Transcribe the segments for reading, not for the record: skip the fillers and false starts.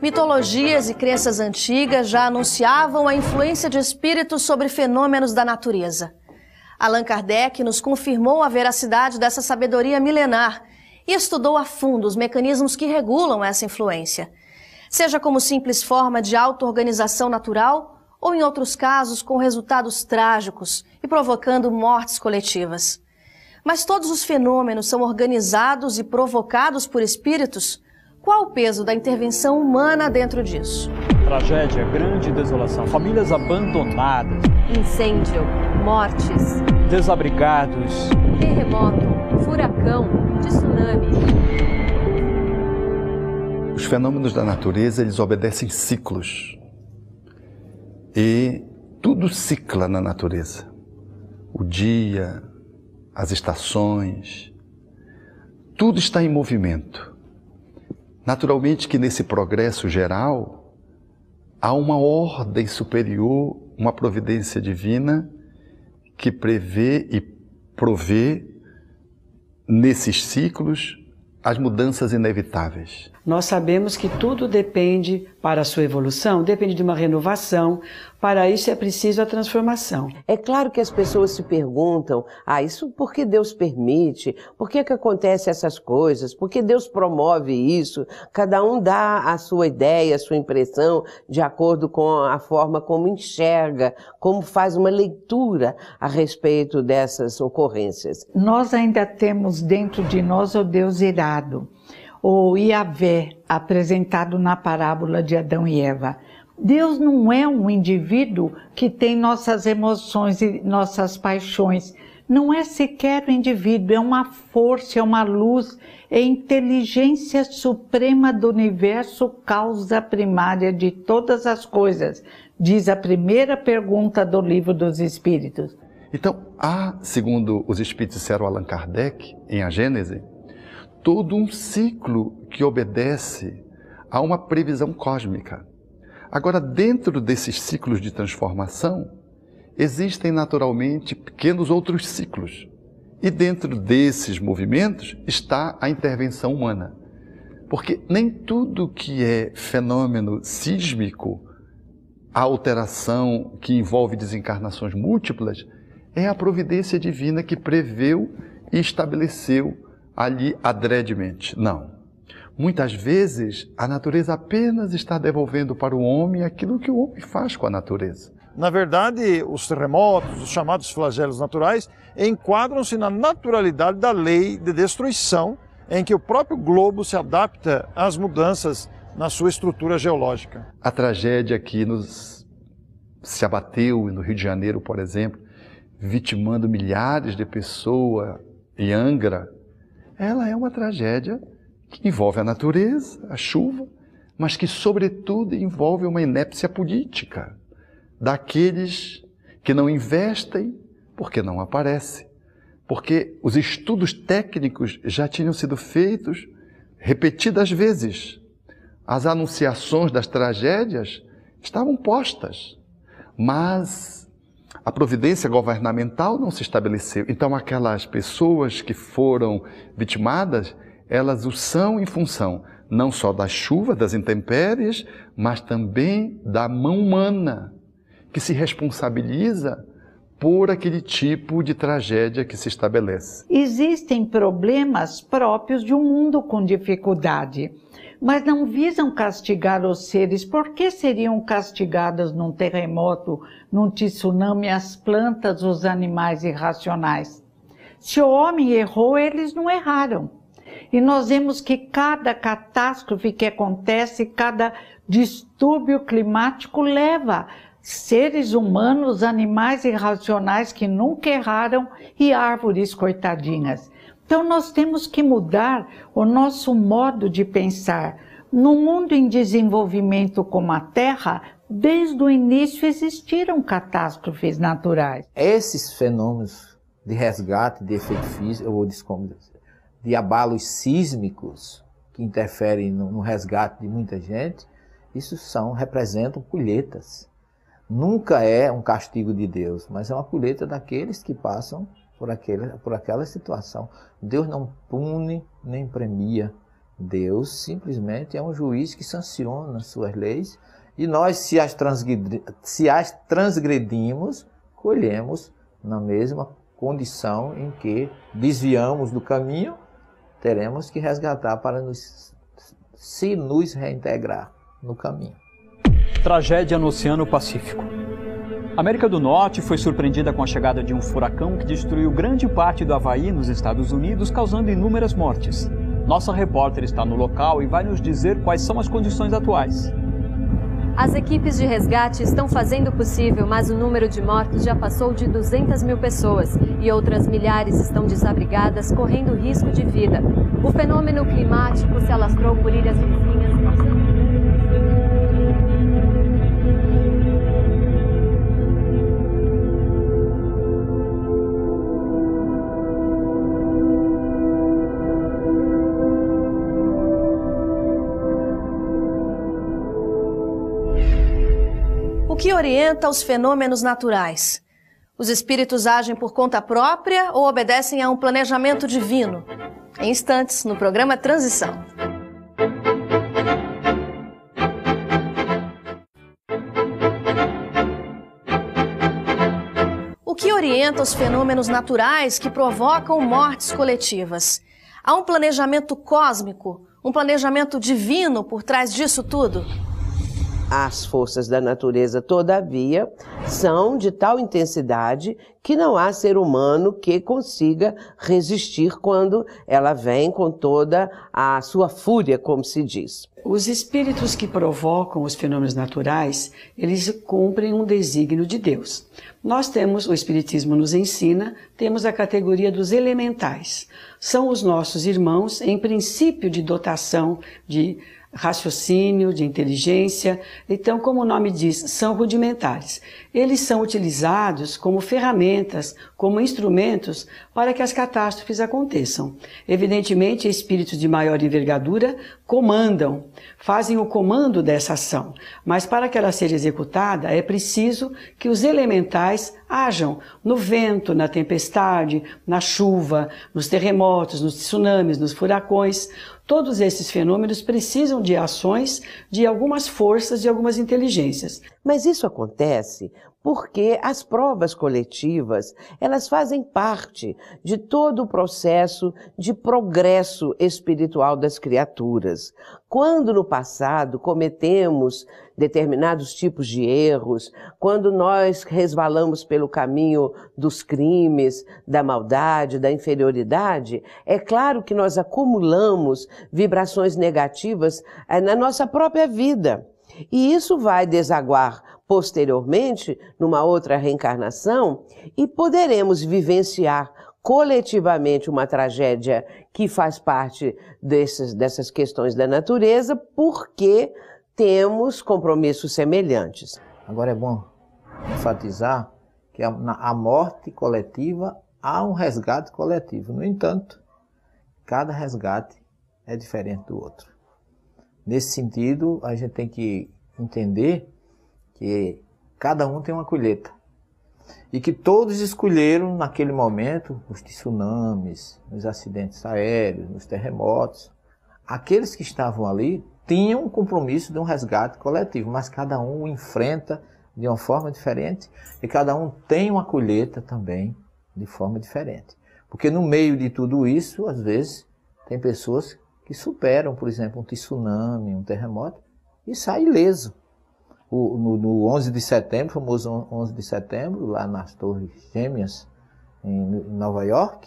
Mitologias e crenças antigas já anunciavam a influência de espíritos sobre fenômenos da natureza. Allan Kardec nos confirmou a veracidade dessa sabedoria milenar e estudou a fundo os mecanismos que regulam essa influência, seja como simples forma de auto-organização natural ou, em outros casos, com resultados trágicos e provocando mortes coletivas. Mas todos os fenômenos são organizados e provocados por espíritos? Qual o peso da intervenção humana dentro disso? Tragédia, grande desolação, famílias abandonadas, incêndio, mortes, desabrigados, terremoto, furacão, tsunami. Os fenômenos da natureza, eles obedecem ciclos. E tudo cicla na natureza. O dia, as estações, tudo está em movimento. Naturalmente que nesse progresso geral, há uma ordem superior, uma providência divina que prevê e provê nesses ciclos as mudanças inevitáveis. Nós sabemos que tudo depende, para a sua evolução, depende de uma renovação. Para isso é preciso a transformação. É claro que as pessoas se perguntam, isso por que Deus permite? Por que acontecem essas coisas? Por que Deus promove isso? Cada um dá a sua ideia, a sua impressão, de acordo com a forma como enxerga, como faz uma leitura a respeito dessas ocorrências. Nós ainda temos dentro de nós o Deus irado, o Yahvé, apresentado na parábola de Adão e Eva. Deus não é um indivíduo que tem nossas emoções e nossas paixões. Não é sequer um indivíduo, é uma força, é uma luz, é a inteligência suprema do universo, causa primária de todas as coisas, diz a primeira pergunta do Livro dos Espíritos. Então, há, segundo os Espíritos disseram Allan Kardec, em A Gênese, todo um ciclo que obedece a uma previsão cósmica. Agora, dentro desses ciclos de transformação, existem naturalmente pequenos outros ciclos. E dentro desses movimentos está a intervenção humana. Porque nem tudo que é fenômeno sísmico, a alteração que envolve desencarnações múltiplas, é a providência divina que preveu e estabeleceu ali adredemente. Não. Muitas vezes, a natureza apenas está devolvendo para o homem aquilo que o homem faz com a natureza. Na verdade, os terremotos, os chamados flagelos naturais, enquadram-se na naturalidade da lei de destruição, em que o próprio globo se adapta às mudanças na sua estrutura geológica. A tragédia que se abateu no Rio de Janeiro, por exemplo, vitimando milhares de pessoas em Angra, ela é uma tragédia que envolve a natureza, a chuva, mas que, sobretudo, envolve uma inépcia política daqueles que não investem porque não aparece. Porque os estudos técnicos já tinham sido feitos repetidas vezes. As anunciações das tragédias estavam postas, mas a providência governamental não se estabeleceu. Então, aquelas pessoas que foram vitimadas, elas o são em função não só da chuva, das intempéries, mas também da mão humana, que se responsabiliza por aquele tipo de tragédia que se estabelece. Existem problemas próprios de um mundo com dificuldade, mas não visam castigar os seres. Por que seriam castigadas num terremoto, num tsunami, as plantas, os animais irracionais? Se o homem errou, eles não erraram. E nós vemos que cada catástrofe que acontece, cada distúrbio climático leva seres humanos, animais irracionais que nunca erraram e árvores coitadinhas. Então nós temos que mudar o nosso modo de pensar. No mundo em desenvolvimento como a Terra, desde o início existiram catástrofes naturais. Esses fenômenos de resgate, de efeito físico, ou de abalos sísmicos que interferem no resgate de muita gente, isso representam colheitas. nunca é um castigo de Deus, mas é uma colheita daqueles que passam por aquela situação. Deus não pune nem premia. Deus simplesmente é um juiz que sanciona suas leis e nós, se as transgredimos, colhemos na mesma condição em que desviamos do caminho, teremos que resgatar para nos reintegrar no caminho. Tragédia no Oceano Pacífico. A América do Norte foi surpreendida com a chegada de um furacão que destruiu grande parte do Havaí, nos Estados Unidos, causando inúmeras mortes. Nossa repórter está no local e vai nos dizer quais são as condições atuais. As equipes de resgate estão fazendo o possível, mas o número de mortos já passou de 200 mil pessoas e outras milhares estão desabrigadas, correndo risco de vida. O fenômeno climático se alastrou por ilhas vizinhas, causando... O que orienta os fenômenos naturais? Os espíritos agem por conta própria ou obedecem a um planejamento divino? Em instantes, no programa Transição. O que orienta os fenômenos naturais que provocam mortes coletivas? Há um planejamento cósmico, um planejamento divino por trás disso tudo? As forças da natureza, todavia, são de tal intensidade que não há ser humano que consiga resistir quando ela vem com toda a sua fúria, como se diz. Os espíritos que provocam os fenômenos naturais, eles cumprem um desígnio de Deus. Nós temos, o Espiritismo nos ensina, temos a categoria dos elementais. São os nossos irmãos em princípio de dotação de raciocínio, de inteligência. Então, como o nome diz, são rudimentares. Eles são utilizados como ferramentas, como instrumentos para que as catástrofes aconteçam. Evidentemente, espíritos de maior envergadura comandam, fazem o comando dessa ação, mas para que ela seja executada é preciso que os elementais hajam no vento, na tempestade, na chuva, nos terremotos, nos tsunamis, nos furacões. Todos esses fenômenos precisam de ações de algumas forças, de algumas inteligências. Mas isso acontece porque as provas coletivas, elas fazem parte de todo o processo de progresso espiritual das criaturas. Quando no passado cometemos determinados tipos de erros, quando nós resvalamos pelo caminho dos crimes, da maldade, da inferioridade, é claro que nós acumulamos vibrações negativas na nossa própria vida. E isso vai desaguar posteriormente numa outra reencarnação e poderemos vivenciar coletivamente uma tragédia que faz parte dessas questões da natureza porque temos compromissos semelhantes. Agora é bom enfatizar que a morte coletiva há um resgate coletivo. No entanto, cada resgate é diferente do outro. Nesse sentido, a gente tem que entender que cada um tem uma colheita. E que todos escolheram naquele momento, os tsunamis, os acidentes aéreos, os terremotos. Aqueles que estavam ali tinham um compromisso de um resgate coletivo, mas cada um o enfrenta de uma forma diferente e cada um tem uma colheita também de forma diferente. Porque no meio de tudo isso, às vezes, tem pessoas que superam, por exemplo, um tsunami, um terremoto e saem ileso. No 11 de setembro, famoso 11 de setembro, lá nas Torres Gêmeas, em Nova York,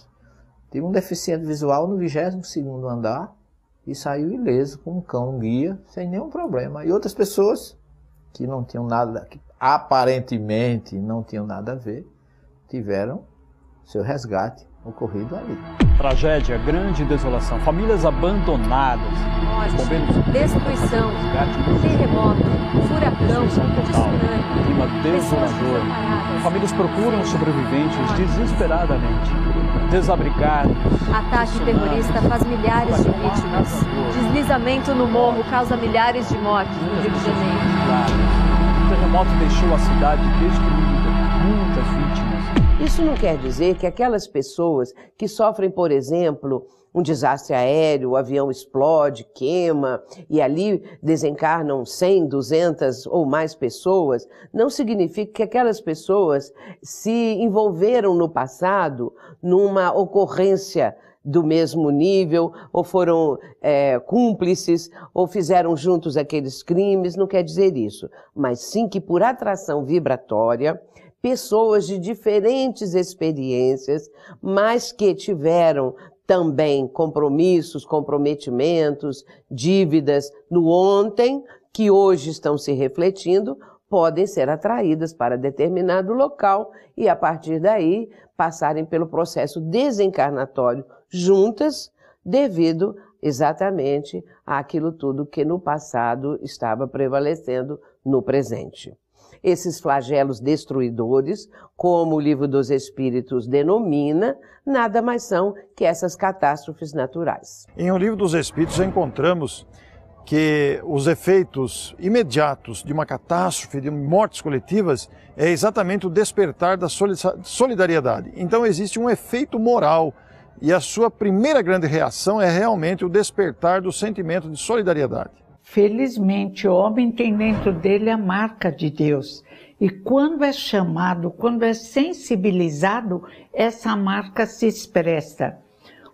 teve um deficiente visual no 22º andar e saiu ileso com um cão guia, sem nenhum problema. E outras pessoas que não tinham nada, que aparentemente não tinham nada a ver, tiveram seu resgate ocorrido ali. Tragédia, grande desolação, famílias abandonadas, morte, destruição, terremoto, furacão, tsunami, clima desolador. Famílias procuram sobreviventes desesperadamente, desabrigados. Ataque terrorista faz milhares de vítimas. Deslizamento no morro causa milhares de mortes no Rio de Janeiro. terremoto deixou a cidade destruída, muitas vítimas. Isso não quer dizer que aquelas pessoas que sofrem, por exemplo, um desastre aéreo, o avião explode, queima, e ali desencarnam 100, 200 ou mais pessoas, não significa que aquelas pessoas se envolveram no passado numa ocorrência do mesmo nível, ou foram cúmplices, ou fizeram juntos aqueles crimes, não quer dizer isso. Mas sim que por atração vibratória, pessoas de diferentes experiências, mas que tiveram também compromissos, comprometimentos, dívidas no ontem, que hoje estão se refletindo, podem ser atraídas para determinado local e, a partir daí, passarem pelo processo desencarnatório juntas, devido exatamente àquilo tudo que no passado estava prevalecendo no presente. Esses flagelos destruidores, como o Livro dos Espíritos denomina, nada mais são que essas catástrofes naturais. Em O Livro dos Espíritos encontramos que os efeitos imediatos de uma catástrofe, de mortes coletivas, é exatamente o despertar da solidariedade. Então existe um efeito moral e a sua primeira grande reação é realmente o despertar do sentimento de solidariedade. Felizmente, o homem tem dentro dele a marca de Deus. E quando é chamado, quando é sensibilizado, essa marca se expressa.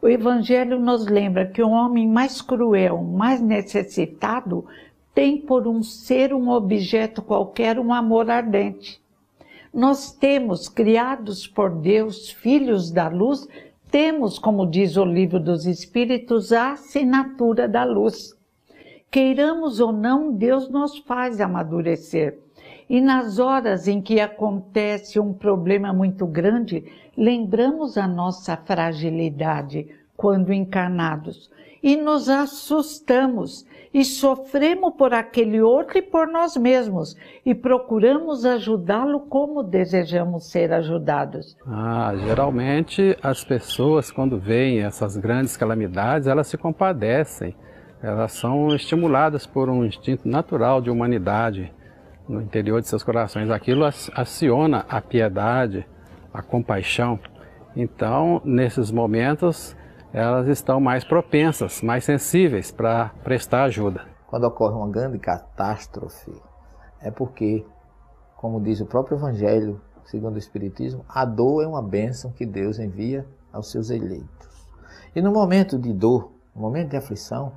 O Evangelho nos lembra que o homem mais cruel, mais necessitado, tem por um ser, um objeto qualquer, um amor ardente. Nós temos, criados por Deus, filhos da luz, temos, como diz o Livro dos Espíritos, a assinatura da luz. Queiramos ou não, Deus nos faz amadurecer. E nas horas em que acontece um problema muito grande, lembramos a nossa fragilidade quando encarnados. E nos assustamos e sofremos por aquele outro e por nós mesmos. E procuramos ajudá-lo como desejamos ser ajudados. Geralmente as pessoas, quando veem essas grandes calamidades, elas se compadecem. Elas são estimuladas por um instinto natural de humanidade no interior de seus corações. Aquilo aciona a piedade, a compaixão. Então, nesses momentos, elas estão mais propensas, mais sensíveis para prestar ajuda. Quando ocorre uma grande catástrofe, é porque, como diz o próprio Evangelho, segundo o Espiritismo, a dor é uma bênção que Deus envia aos seus eleitos. E no momento de dor, no momento de aflição,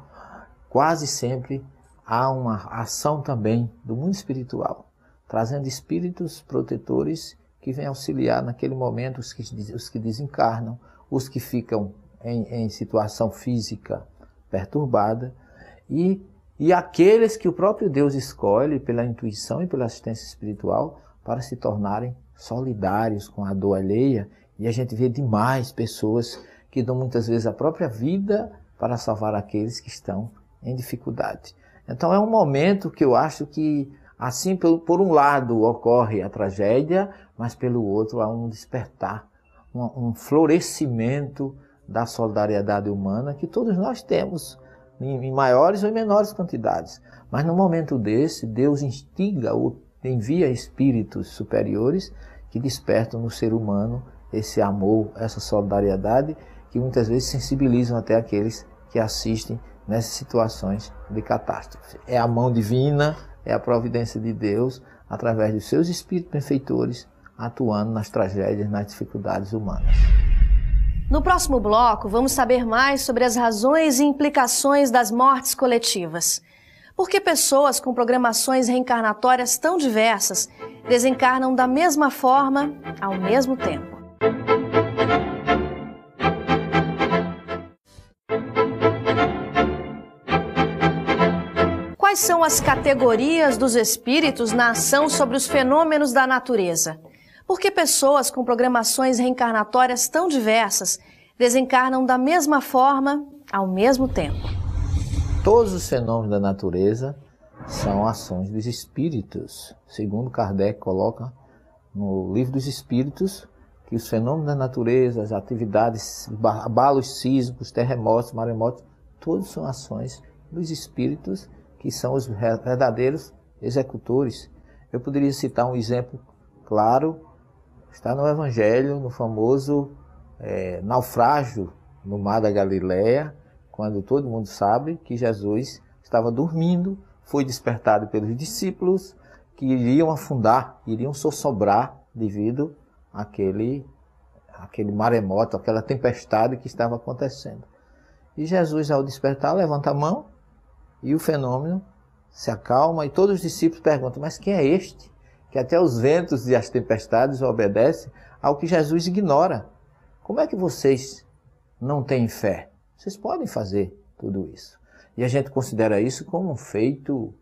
quase sempre há uma ação também do mundo espiritual, trazendo espíritos protetores que vêm auxiliar naquele momento os que desencarnam, os que ficam em situação física perturbada e aqueles que o próprio Deus escolhe pela intuição e pela assistência espiritual para se tornarem solidários com a dor alheia. E a gente vê demais pessoas que dão muitas vezes a própria vida para salvar aqueles que estão em dificuldade. Então é um momento que eu acho que, assim, por um lado ocorre a tragédia, mas pelo outro há um despertar, um florescimento da solidariedade humana que todos nós temos, em maiores ou em menores quantidades. Mas no momento desse, Deus instiga ou envia espíritos superiores que despertam no ser humano esse amor, essa solidariedade, que muitas vezes sensibilizam até aqueles que assistem nessas situações de catástrofe. É a mão divina, é a providência de Deus, através dos seus espíritos benfeitores, atuando nas tragédias, nas dificuldades humanas. No próximo bloco, vamos saber mais sobre as razões e implicações das mortes coletivas. Por que pessoas com programações reencarnatórias tão diversas desencarnam da mesma forma ao mesmo tempo? Quais são as categorias dos espíritos na ação sobre os fenômenos da natureza? Por que pessoas com programações reencarnatórias tão diversas desencarnam da mesma forma ao mesmo tempo? Todos os fenômenos da natureza são ações dos espíritos. Segundo Kardec coloca no Livro dos Espíritos, que os fenômenos da natureza, as atividades, abalos sísmicos, terremotos, maremotos, todos são ações dos espíritos que são os verdadeiros executores. Eu poderia citar um exemplo claro, está no Evangelho, no famoso naufrágio no Mar da Galileia, quando todo mundo sabe que Jesus estava dormindo, foi despertado pelos discípulos que iriam afundar, iriam sossobrar devido àquele maremoto, aquela tempestade que estava acontecendo. E Jesus, ao despertar, levanta a mão e o fenômeno se acalma e todos os discípulos perguntam, mas quem é este? Que até os ventos e as tempestades obedecem ao que Jesus ignora. Como é que vocês não têm fé? Vocês podem fazer tudo isso. E a gente considera isso como um feito,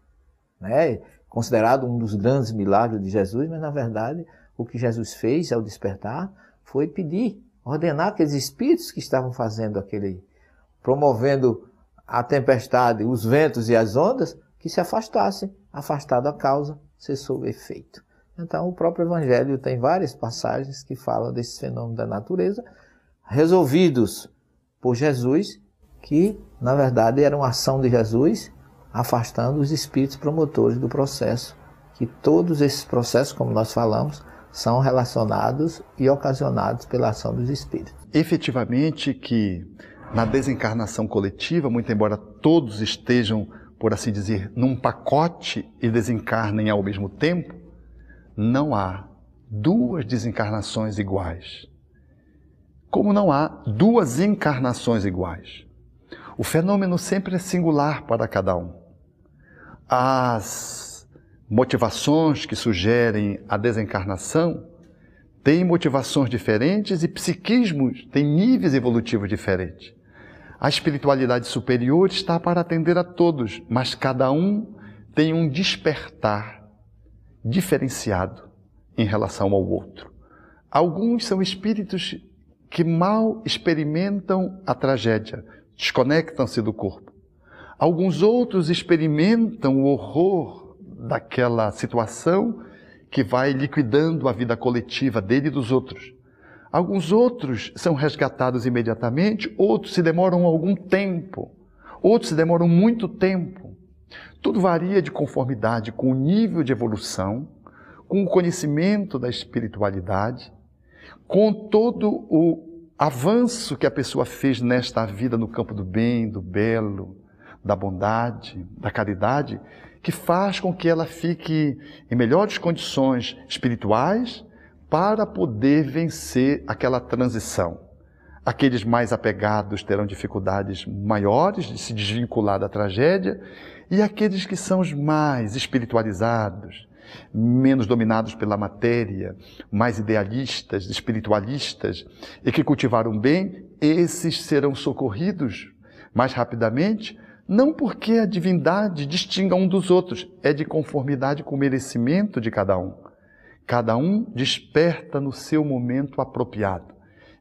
né, considerado um dos grandes milagres de Jesus, mas na verdade o que Jesus fez ao despertar foi pedir, ordenar aqueles espíritos que estavam fazendo promovendo a tempestade, os ventos e as ondas, que se afastassem. Afastado a causa, cessou o efeito. Então o próprio Evangelho tem várias passagens que falam desses fenômenos da natureza, resolvidos por Jesus, que na verdade era uma ação de Jesus, afastando os espíritos promotores do processo, que todos esses processos, como nós falamos, são relacionados e ocasionados pela ação dos espíritos. Efetivamente que na desencarnação coletiva, muito embora todos estejam, por assim dizer, num pacote e desencarnem ao mesmo tempo, não há duas desencarnações iguais. Como não há duas encarnações iguais. O fenômeno sempre é singular para cada um. As motivações que sugerem a desencarnação têm motivações diferentes e psiquismos têm níveis evolutivos diferentes. A espiritualidade superior está para atender a todos, mas cada um tem um despertar diferenciado em relação ao outro. Alguns são espíritos que mal experimentam a tragédia, desconectam-se do corpo. Alguns outros experimentam o horror daquela situação que vai liquidando a vida coletiva dele e dos outros. Alguns outros são resgatados imediatamente, outros se demoram algum tempo, outros se demoram muito tempo. Tudo varia de conformidade com o nível de evolução, com o conhecimento da espiritualidade, com todo o avanço que a pessoa fez nesta vida no campo do bem, do belo, da bondade, da caridade, que faz com que ela fique em melhores condições espirituais para poder vencer aquela transição. Aqueles mais apegados terão dificuldades maiores de se desvincular da tragédia, e aqueles que são os mais espiritualizados, menos dominados pela matéria, mais idealistas, espiritualistas, e que cultivaram bem, esses serão socorridos mais rapidamente, não porque a divindade distinga um dos outros, é de conformidade com o merecimento de cada um. Cada um desperta no seu momento apropriado.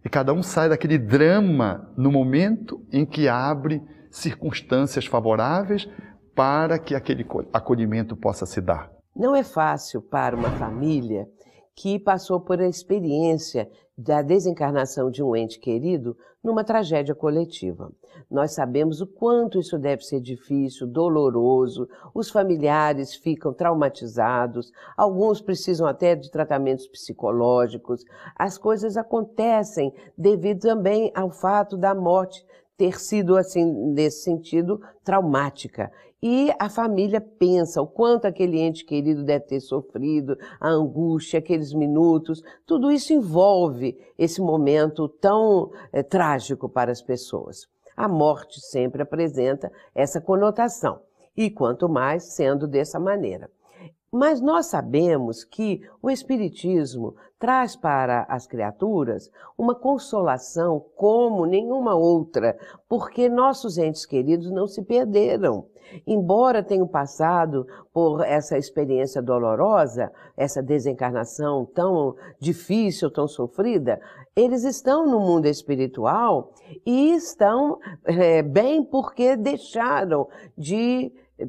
E cada um sai daquele drama no momento em que abre circunstâncias favoráveis para que aquele acolhimento possa se dar. Não é fácil para uma família que passou por a experiência da desencarnação de um ente querido numa tragédia coletiva. Nós sabemos o quanto isso deve ser difícil, doloroso, os familiares ficam traumatizados, alguns precisam até de tratamentos psicológicos. As coisas acontecem devido também ao fato da morte ter sido, assim, nesse sentido, traumática. E a família pensa o quanto aquele ente querido deve ter sofrido, a angústia, aqueles minutos, tudo isso envolve esse momento tão trágico para as pessoas. A morte sempre apresenta essa conotação, e quanto mais sendo dessa maneira. Mas nós sabemos que o Espiritismo traz para as criaturas uma consolação como nenhuma outra, porque nossos entes queridos não se perderam. Embora tenham passado por essa experiência dolorosa, essa desencarnação tão difícil, tão sofrida, eles estão no mundo espiritual e estão bem porque deixaram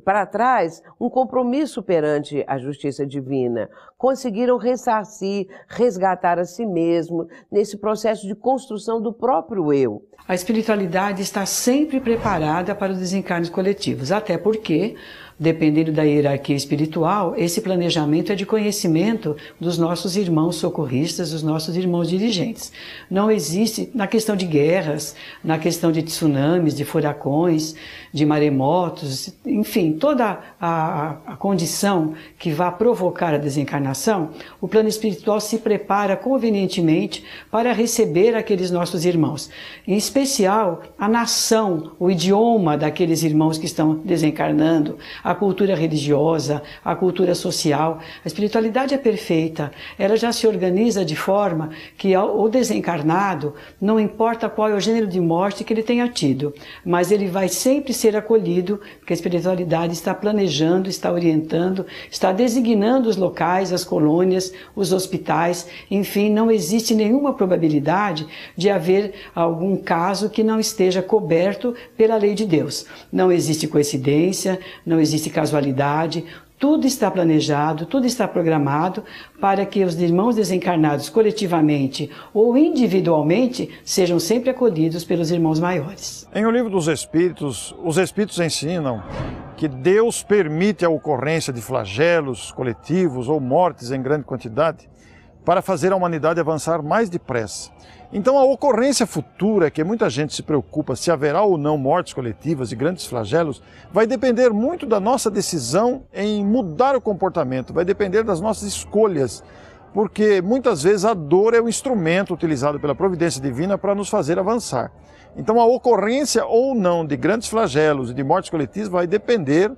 para trás um compromisso perante a justiça divina. Conseguiram ressarcir, resgatar a si mesmo nesse processo de construção do próprio eu. A espiritualidade está sempre preparada para os desencarnes coletivos, até porque Dependendo da hierarquia espiritual, esse planejamento é de conhecimento dos nossos irmãos socorristas, dos nossos irmãos dirigentes. Não existe, na questão de guerras, na questão de tsunamis, de furacões, de maremotos, enfim, toda a condição que vá provocar a desencarnação, o plano espiritual se prepara convenientemente para receber aqueles nossos irmãos. Em especial, a nação, o idioma daqueles irmãos que estão desencarnando, a cultura religiosa, a cultura social. A espiritualidade é perfeita, ela já se organiza de forma que o desencarnado, não importa qual é o gênero de morte que ele tenha tido, mas ele vai sempre ser acolhido, porque a espiritualidade está planejando, está orientando, está designando os locais, as colônias, os hospitais, enfim, não existe nenhuma probabilidade de haver algum caso que não esteja coberto pela lei de Deus. Não existe coincidência, não existe casualidade, tudo está planejado, tudo está programado para que os irmãos desencarnados coletivamente ou individualmente sejam sempre acolhidos pelos irmãos maiores. Em O Livro dos Espíritos, os Espíritos ensinam que Deus permite a ocorrência de flagelos coletivos ou mortes em grande quantidade para fazer a humanidade avançar mais depressa. Então a ocorrência futura, que muita gente se preocupa se haverá ou não mortes coletivas e grandes flagelos, vai depender muito da nossa decisão em mudar o comportamento, vai depender das nossas escolhas, porque muitas vezes a dor é o instrumento utilizado pela providência divina para nos fazer avançar. Então a ocorrência ou não de grandes flagelos e de mortes coletivas vai depender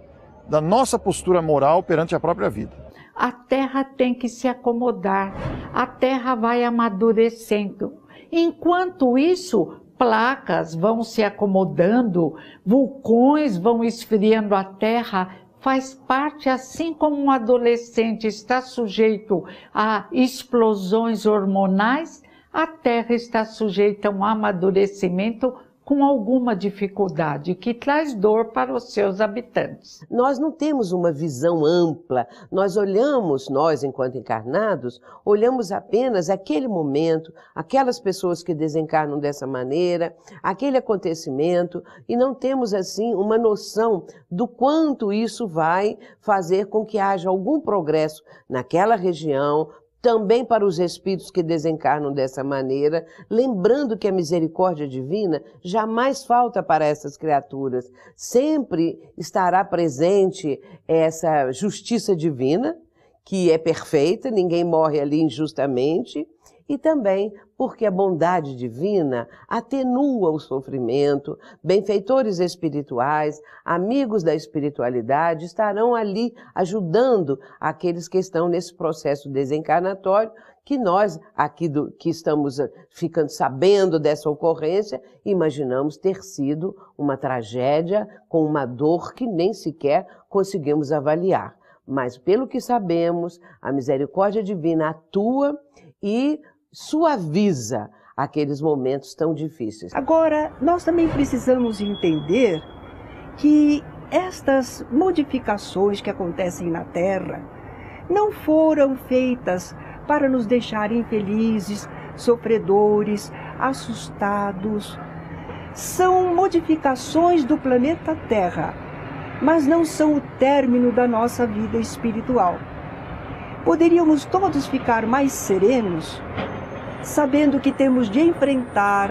da nossa postura moral perante a própria vida. A Terra tem que se acomodar, a Terra vai amadurecendo. Enquanto isso, placas vão se acomodando, vulcões vão esfriando a Terra, faz parte, assim como um adolescente está sujeito a explosões hormonais, a Terra está sujeita a um amadurecimento com alguma dificuldade, que traz dor para os seus habitantes. Nós não temos uma visão ampla, nós enquanto encarnados, olhamos apenas aquele momento, aquelas pessoas que desencarnam dessa maneira, aquele acontecimento, e não temos assim uma noção do quanto isso vai fazer com que haja algum progresso naquela região, também para os espíritos que desencarnam dessa maneira, lembrando que a misericórdia divina jamais falta para essas criaturas. Sempre estará presente essa justiça divina, que é perfeita, ninguém morre ali injustamente, e também porque a bondade divina atenua o sofrimento, benfeitores espirituais, amigos da espiritualidade estarão ali ajudando aqueles que estão nesse processo desencarnatório, que nós aqui que estamos ficando sabendo dessa ocorrência, imaginamos ter sido uma tragédia com uma dor que nem sequer conseguimos avaliar. Mas pelo que sabemos, a misericórdia divina atua e suaviza aqueles momentos tão difíceis. Agora, nós também precisamos entender que estas modificações que acontecem na Terra não foram feitas para nos deixar infelizes, sofredores, assustados. São modificações do planeta Terra, mas não são o término da nossa vida espiritual. Poderíamos todos ficar mais serenos, sabendo que temos de enfrentar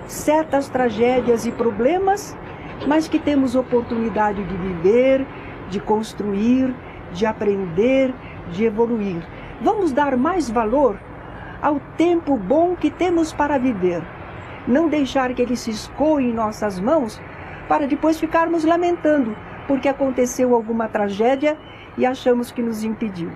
certas tragédias e problemas, mas que temos oportunidade de viver, de construir, de aprender, de evoluir. Vamos dar mais valor ao tempo bom que temos para viver. Não deixar que ele se escoe em nossas mãos para depois ficarmos lamentando porque aconteceu alguma tragédia e achamos que nos impediu.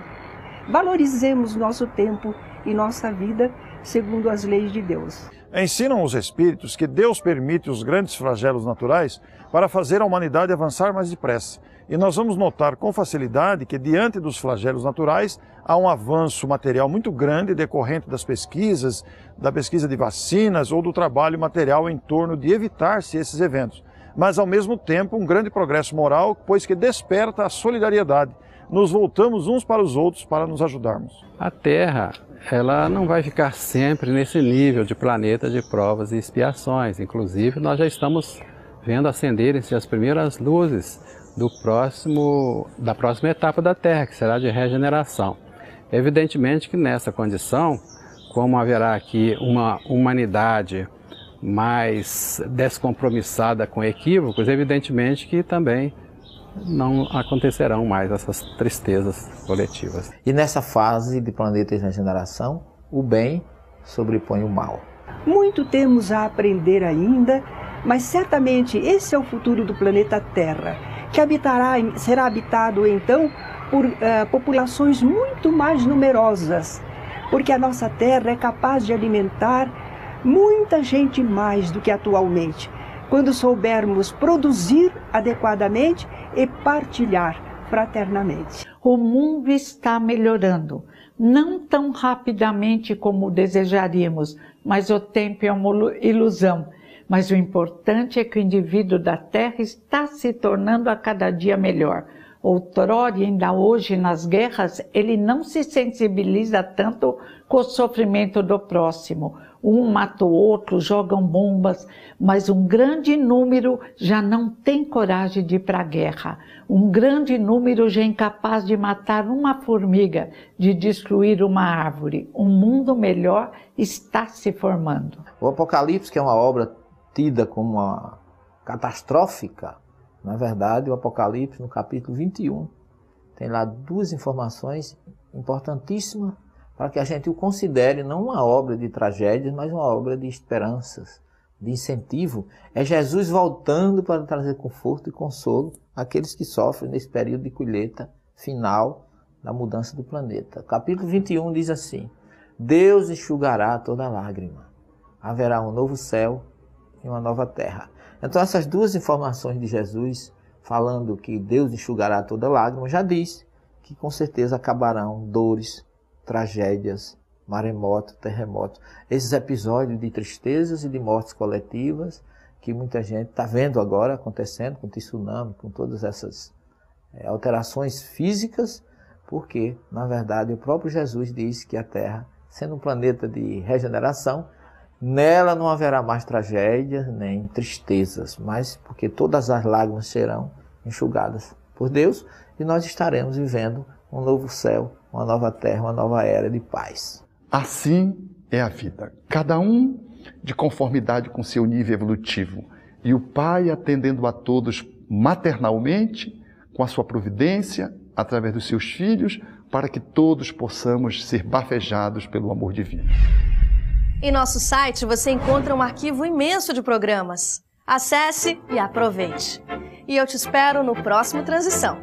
Valorizemos nosso tempo e nossa vida segundo as leis de Deus. Ensinam os espíritos que Deus permite os grandes flagelos naturais para fazer a humanidade avançar mais depressa. E nós vamos notar com facilidade que diante dos flagelos naturais há um avanço material muito grande decorrente das pesquisas, da pesquisa de vacinas ou do trabalho material em torno de evitar-se esses eventos. Mas ao mesmo tempo um grande progresso moral, pois que desperta a solidariedade. Nos voltamos uns para os outros para nos ajudarmos. A Terra, ela não vai ficar sempre nesse nível de planeta de provas e expiações. Inclusive, nós já estamos vendo acenderem-se as primeiras luzes da próxima etapa da Terra, que será de regeneração. Evidentemente que nessa condição, como haverá aqui uma humanidade mais descompromissada com equívocos, evidentemente que também não acontecerão mais essas tristezas coletivas. E nessa fase de planeta de regeneração, o bem sobrepõe o mal. Muito temos a aprender ainda, mas certamente esse é o futuro do planeta Terra, que será habitado então por populações muito mais numerosas, porque a nossa Terra é capaz de alimentar muita gente mais do que atualmente, quando soubermos produzir adequadamente e partilhar fraternamente. O mundo está melhorando, não tão rapidamente como desejaríamos, mas o tempo é uma ilusão. Mas o importante é que o indivíduo da Terra está se tornando a cada dia melhor. Outrora e ainda hoje nas guerras, ele não se sensibiliza tanto com o sofrimento do próximo. Um mata o outro, jogam bombas, mas um grande número já não tem coragem de ir para a guerra. Um grande número já é incapaz de matar uma formiga, de destruir uma árvore. Um mundo melhor está se formando. O Apocalipse, que é uma obra tida como uma catastrófica, na verdade, o Apocalipse, no capítulo 21, tem lá duas informações importantíssimas para que a gente o considere não uma obra de tragédias, mas uma obra de esperanças, de incentivo. É Jesus voltando para trazer conforto e consolo àqueles que sofrem nesse período de colheita final da mudança do planeta. O capítulo 21 diz assim: Deus enxugará toda lágrima, haverá um novo céu e uma nova terra. Então essas duas informações de Jesus, falando que Deus enxugará toda lágrima, já diz que com certeza acabarão dores, tragédias, maremoto, terremoto. Esses episódios de tristezas e de mortes coletivas que muita gente está vendo agora acontecendo com o tsunami, com todas essas alterações físicas, porque, na verdade, o próprio Jesus diz que a Terra, sendo um planeta de regeneração, nela não haverá mais tragédias nem tristezas, mas porque todas as lágrimas serão enxugadas por Deus e nós estaremos vivendo um novo céu, uma nova terra, uma nova era de paz. Assim é a vida, cada um de conformidade com seu nível evolutivo, e o Pai atendendo a todos maternalmente, com a sua providência, através dos seus filhos, para que todos possamos ser bafejados pelo amor divino. Em nosso site você encontra um arquivo imenso de programas. Acesse e aproveite. E eu te espero no próximo Transição.